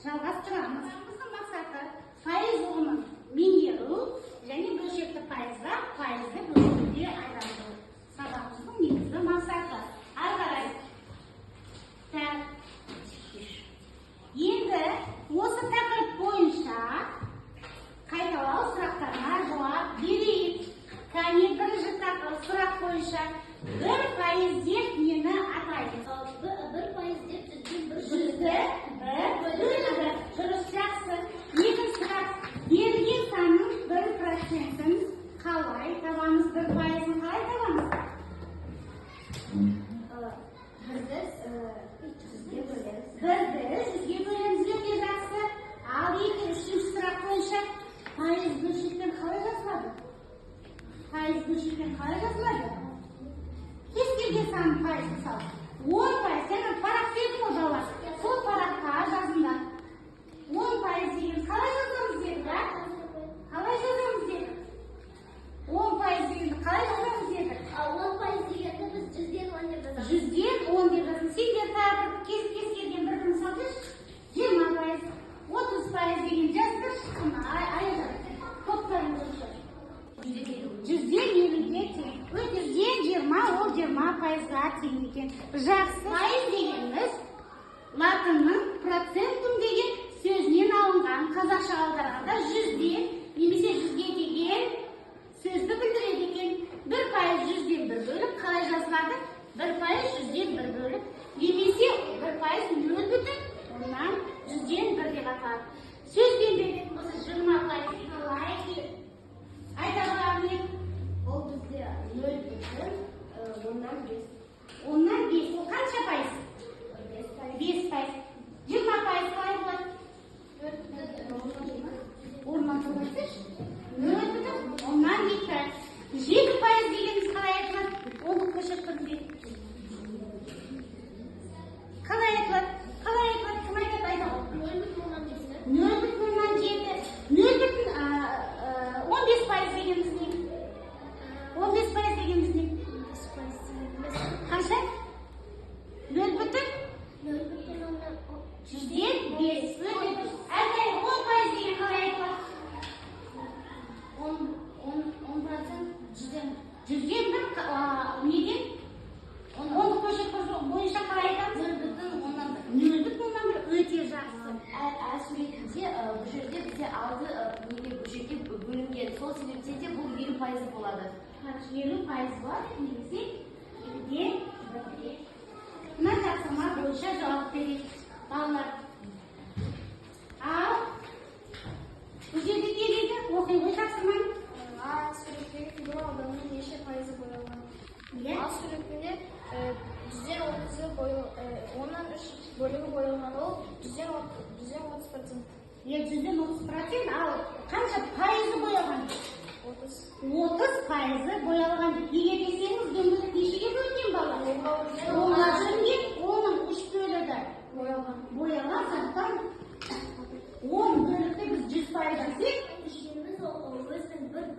жалғастырамыз. Біздің мақсаты пайыз ұғымын меңгеру және бөлшекті пайызға, пайызды бөлшекке айналдыру. Сабағымыздың негізгі мақсаты. Ары қарай. Енді осы тақырып бойынша қайталау сұрақтарына жауап берейік. Кәне бірінші сұрақ бойынша 1% деп нені атайды? 1% деп жүзді бөлігі. Дұрыс, жақсы. Екінші сұрақ, берілген санның 1%-ін қалай табамыз? 1%-ін қалай табамыз? Бірді жүзге бөлеміз. Өте жақсы. Ал үшінші сұрақ бойынша пайыз бөлшектен қалай жазылады? Пайыз бөлшектен қалай жазылады? Кез келген санның пайыз мысалы 10%, сен парақ бердің ғой балалар. Сол параққа жазыңдар. 10% деген қалай жазамыз дедік, а? Қалай жазамыз дедік? 10% дегенді қалай жазамыз дедік? 10% дегенді біз 100-ден 10 деп жазамыз. 100-ден 10 деп жазамыз. Сендер тағы кез келген бір мысал берші. 20%, 30% деген жаздыршы. Аядар. Топтарын көрші. 100-ден 50-ге тең. 30-ден 20, ол 20%-ға тең екен. Жақсы. Пайыз дегеніміз латынның процентум деген сөзінен алынған. Қазақша аударғанда 100-ден немесе 100-ге деген сөзді білдіреді екен. 1% 100-ден 1 бөліп қалай жазылады? 1% 100-ден 1 бөліп немесе 1% 0,1-ден 100-ден 1 деп аталады. Сөзбен беретін болса 20% қалай келеді? Айта барамын. Ол бізде 0,5. 10-нан 5. Ол қанша пайыз? 5%. 20% қалай болады? 10-нан 10-нан 2. 7% дегеніміз қалай айтылады? Ондық бөлшек түрінде. Қалай айтылады? Кім айтады? Айта ғой. 15% дегеніміз не? 15% дегеніміз не? Қанша? 0,1-ден 5. Әрдайым 10% деген қалай айтылады? 100-ден 1 неден? Ондық бөлшек бойынша қалай айтамыз? 0,1. Өте жақсы. Әр суретінде бұл жерде бізде 6 бөлшекке бөлінген. Сол себептен де бұл 50% болады. 50% болады, немесе 2-ден 1. Мына тапсырма бойынша жауап берейік. Балалар. Ал бұл жерде не дейді? Оқи ғой тапсырманы. А суреттегі фигура ауданның неше пайызы боялған? Иә. А суретінде 100-ден 30-ы 10-нан 3 бөлігі боялған, ол 100-ден 30%. 100-ден 30%, ал қанша пайызы боялған? 30% боялған. Неге десеңіз, дөңгелек нешеге бөлінген бала? 10-ға бөлінген, оның 3 бөлігі боялған. Сондықтан 10 бөлікті біз 100% десек, Үшеміз ол өзінің 1/50,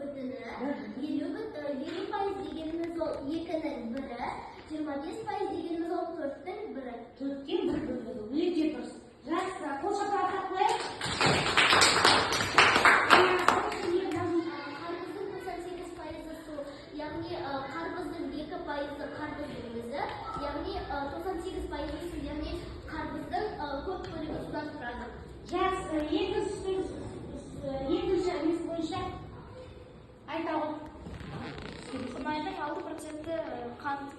50% дегеніміз ол 2-нің 1-і, 25% дегеніміз ол 4-тің 1-і. 4-тен 1 бөлігі. Өте дұрыс. Жақсы, қол шапалақтап қояйық. Қарбыздың 98%-і су, яғни қарбыздың 2%-і қарбыздың өзі, яғни 98%-і су, яғни қарбыздың көп бөлігі судан тұрады. Жақсы, екінші әңгімесі бойынша айта ғой. Құпынайдың 6%-і қант.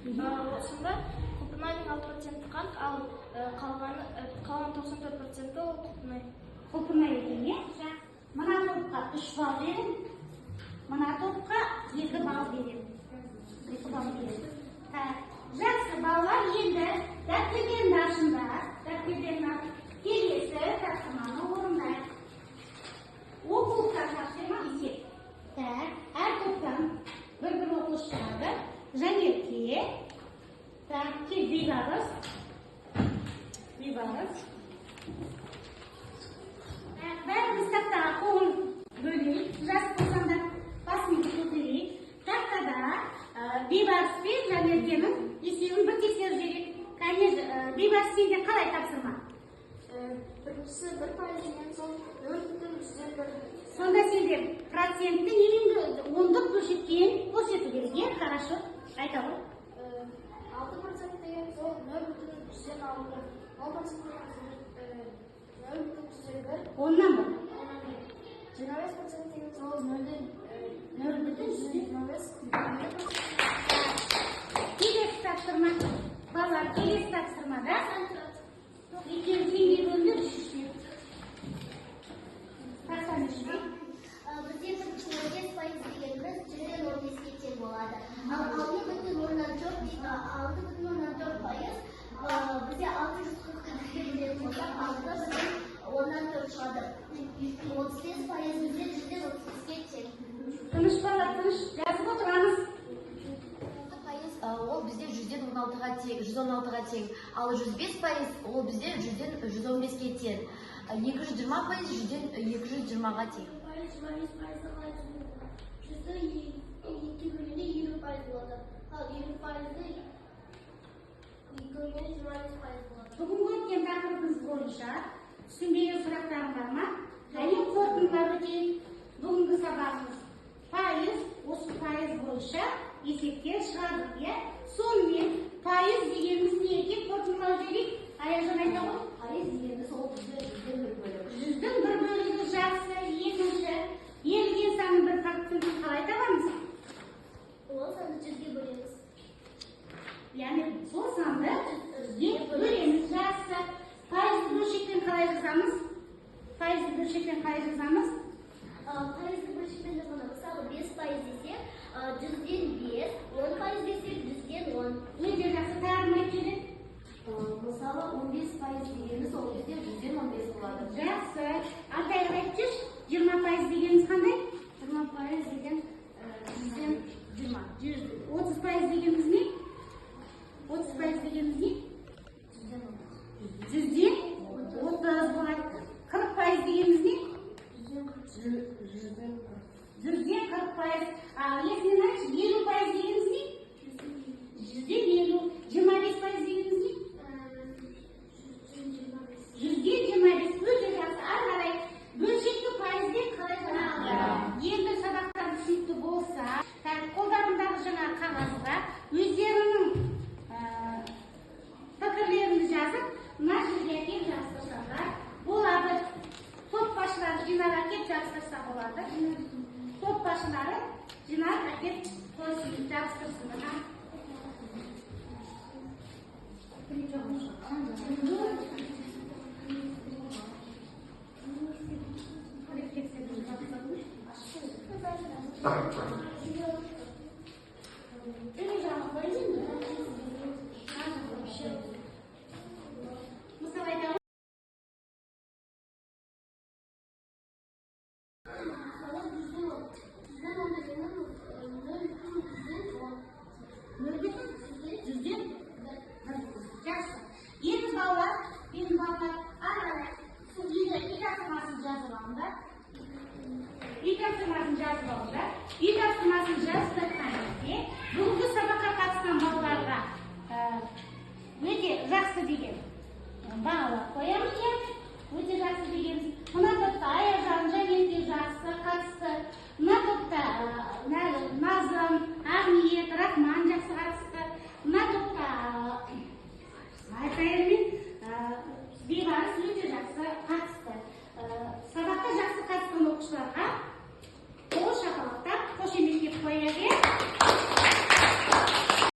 Осында құпынайдың 6%-і қант, ал қалған 94%-і ол құпынай. Құпынай екен, е? Мына топқа 3 балл берем, мына топқа 2 балл берем. 2 балл берем. Жақсы, балалар, енді дәптерден ашыңдар. Келесі тапсырманы орындайық. Оқулықтар тапсырма есеп. Әр топтан бір оқушы шығады. Жанерке. Бейбарыс. Бәріміз тақтаға қолын бөлейік. Жас болсаңдар басымызды көтерейік. Тақтада Бейбарыс пен Жанеркенің есебін бір тексеріп жіберейік. Бейбарыс сенде қалай тапсырма? коэффициентті немен ондық бөлшектен көрсету керек, иә? Хорошо. Айта ғой. 6% деген сол 0,6. 10% деген 0,1. Оннан ба? 25% деген сол 0,125. Келесі тапсырма. Балалар, келесі тапсырмада екеуі бөлініп үшінші. Тақсан үшінші. Бізде 15% дегеніміз 115-ге тең болады. Ал 6,4%, бізде 640 деген болсақ, 6,4 шығады. 35% бізде 135-ге тең. Тыныш балалар, тыныш. Жазып отырамыз. Ол бізде 116-ға тең, 116-ға тең. Ал 105% ол бізде 115-ге тең. 220% 220-ға тең. 20% болады. Ал 20% Бүгінгі өткен тақырыбымыз бойынша түсінбеген сұрақтарың бар ма? Және қорытындылар өтейік. Бүгінгі сабағымыз пайыз, осы пайыз бойынша есептер шығардық, иә? Сонымен пайыз дегеніміз не екен? Қорытындылар өтейік. Аяқжан айта ғой. Пайыз дегеніміз ол бізде 100-ден 1 бөлігі. 100-ден 1 бөлігі жақсы, екінші. Елген санын бір коэффициентін қалай табамыз? Ол санды 100-ге бөлеміз. Яғни сол санды 100-ге бөлеміз, жақсы. Пайызды бөлшектен қалай жазамыз? Пайызды бөлшектен қалай жазамыз? Пайызды бөлшектен жазғанда, мысалы 5% десек, 100-ден 5, 10% десек, 100-ден 10. Өте жақсы тағым айтады. Мысалы 15% дегеніміз ол бізде 100-ден 15 болады. Жақсы. Алтайға айтып жүрші, 20% дегеніміз қандай? 20% деген 100-ден 20. 30% дегеніміз не? 30% дегеніміз не? 100-ден 30 болады. 40% дегеніміз не? 100-ден 40%. Есінен айтшы, 50% дегеніміз не? 100-ден 50. 25% дегеніміз не? 100-ден 25. Өте жақсы. Ары қарай бөлшекті пайызбен қалай жазамыз? Енді сабақтар түсінікті болса, қолдарындағы жаңа қағазға өздерінің пікірлерін жазып, мына жерге әкеп жабыстырсаңдар болады. Топ басшылары жинап әкеп жабыстырса болады. Топ басшылары жинап әкеп қойсын, жабыстырсындар. Мысалы айтамын. Жақсы. Енді балалар, ары қарай сіз үй тапсырмасын жазып алыңдар. Үй тапсырмасын жазып алыңдар. Үй тапсырмасын жазып жатқан кезде бүгінгі сабаққа қатысқан балаларға өте жақсы деген бағалар қоямыз, яғни өте жақсы дегеніміз. Мына топта Аяжан және де жақсы қатысты. Мына топта Назым, Ақниет, Рахман жақсы қатысты. Мына топта айтайын мен Бейбарыс